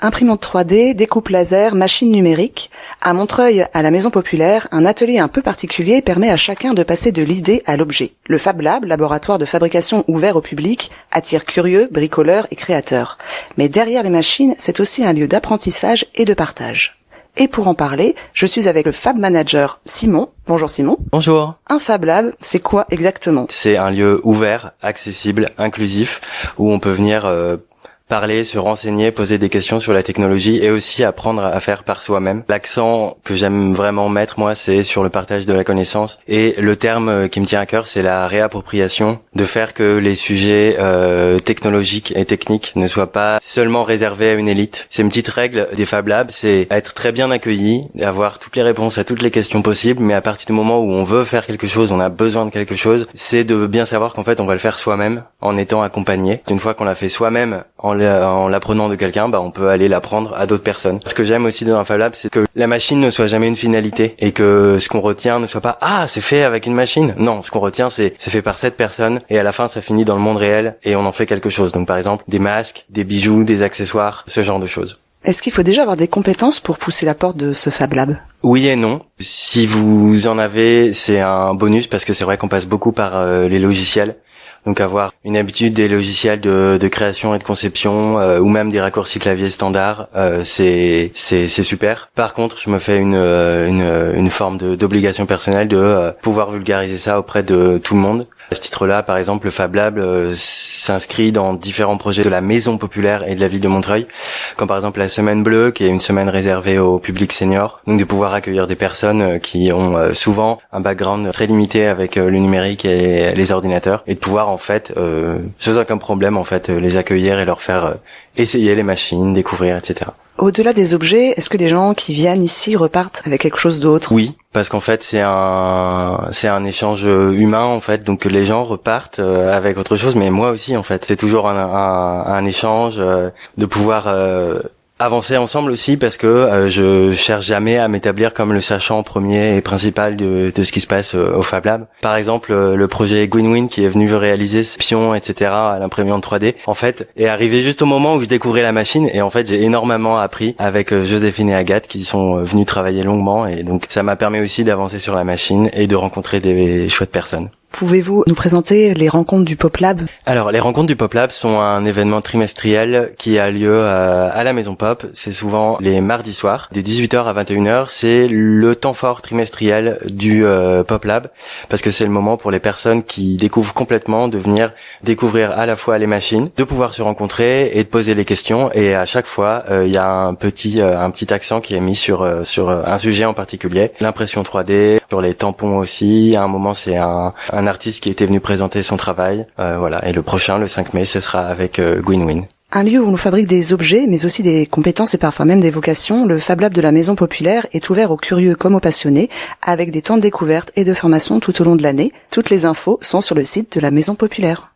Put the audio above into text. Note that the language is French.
Imprimante 3D, découpe laser, machine numérique. À Montreuil, à la Maison Populaire, un atelier un peu particulier permet à chacun de passer de l'idée à l'objet. Le Fab Lab, laboratoire de fabrication ouvert au public, attire curieux, bricoleurs et créateurs. Mais derrière les machines, c'est aussi un lieu d'apprentissage et de partage. Et pour en parler, je suis avec le Fab Manager Simon. Bonjour Simon. Bonjour. Un Fab Lab, c'est quoi exactement ? C'est un lieu ouvert, accessible, inclusif, où on peut venir parler, se renseigner, poser des questions sur la technologie et aussi apprendre à faire par soi-même. L'accent que j'aime vraiment mettre, moi, c'est sur le partage de la connaissance. Et le terme qui me tient à cœur, c'est la réappropriation, de faire que les sujets technologiques et techniques ne soient pas seulement réservés à une élite. C'est une petite règle des Fab Labs, c'est être très bien accueilli, avoir toutes les réponses à toutes les questions possibles, mais à partir du moment où on veut faire quelque chose, on a besoin de quelque chose, c'est de bien savoir qu'en fait, on va le faire soi-même en étant accompagné. Une fois qu'on l'a fait soi-même, en l'apprenant de quelqu'un, on peut aller l'apprendre à d'autres personnes. Ce que j'aime aussi dans un Fab Lab, c'est que la machine ne soit jamais une finalité et que ce qu'on retient ne soit pas « Ah, c'est fait avec une machine !» Non, ce qu'on retient, c'est fait par cette personne et à la fin, ça finit dans le monde réel et on en fait quelque chose. Donc par exemple, des masques, des bijoux, des accessoires, ce genre de choses. Est-ce qu'il faut déjà avoir des compétences pour pousser la porte de ce Fab Lab ? Oui et non. Si vous en avez, c'est un bonus parce que c'est vrai qu'on passe beaucoup par les logiciels. Donc avoir une habitude des logiciels de création et de conception ou même des raccourcis clavier standards, c'est super. Par contre, je me fais une forme d'obligation personnelle de pouvoir vulgariser ça auprès de tout le monde. À ce titre-là, par exemple, le Fab Lab s'inscrit dans différents projets de la Maison Populaire et de la ville de Montreuil, comme par exemple la Semaine Bleue, qui est une semaine réservée au public senior. Donc de pouvoir accueillir des personnes qui ont souvent un background très limité avec le numérique et les ordinateurs, et de pouvoir en fait, sans aucun problème, en fait, les accueillir et leur faire essayer les machines, découvrir, etc. Au-delà des objets, est-ce que les gens qui viennent ici repartent avec quelque chose d'autre ? Oui, parce qu'en fait c'est un échange humain en fait, donc les gens repartent avec autre chose, mais moi aussi en fait. C'est toujours un échange, de pouvoir avancer ensemble aussi parce que je cherche jamais à m'établir comme le sachant premier et principal de ce qui se passe au Fab Lab. Par exemple, le projet Gwynwin qui est venu réaliser ce pion, etc. à l'imprimante 3D, en fait, est arrivé juste au moment où je découvrais la machine et en fait, j'ai énormément appris avec Joséphine et Agathe qui sont venus travailler longuement et donc ça m'a permis aussi d'avancer sur la machine et de rencontrer des chouettes personnes. Pouvez-vous nous présenter les rencontres du Pop Lab ? Alors, les rencontres du Pop Lab sont un événement trimestriel qui a lieu à la Maison Pop. C'est souvent les mardis soirs, de 18h à 21h. C'est le temps fort trimestriel du Pop Lab, parce que c'est le moment pour les personnes qui découvrent complètement de venir découvrir à la fois les machines, de pouvoir se rencontrer et de poser les questions. Et à chaque fois, il y a un petit accent qui est mis sur un sujet en particulier. L'impression 3D, sur les tampons aussi. À un moment, c'est un artiste qui était venu présenter son travail, voilà. Et le prochain, le 5 mai, ce sera avec Gwynwin. Un lieu où l'on fabrique des objets, mais aussi des compétences et parfois même des vocations, le Fab Lab de la Maison Populaire est ouvert aux curieux comme aux passionnés, avec des temps de découverte et de formation tout au long de l'année. Toutes les infos sont sur le site de la Maison Populaire.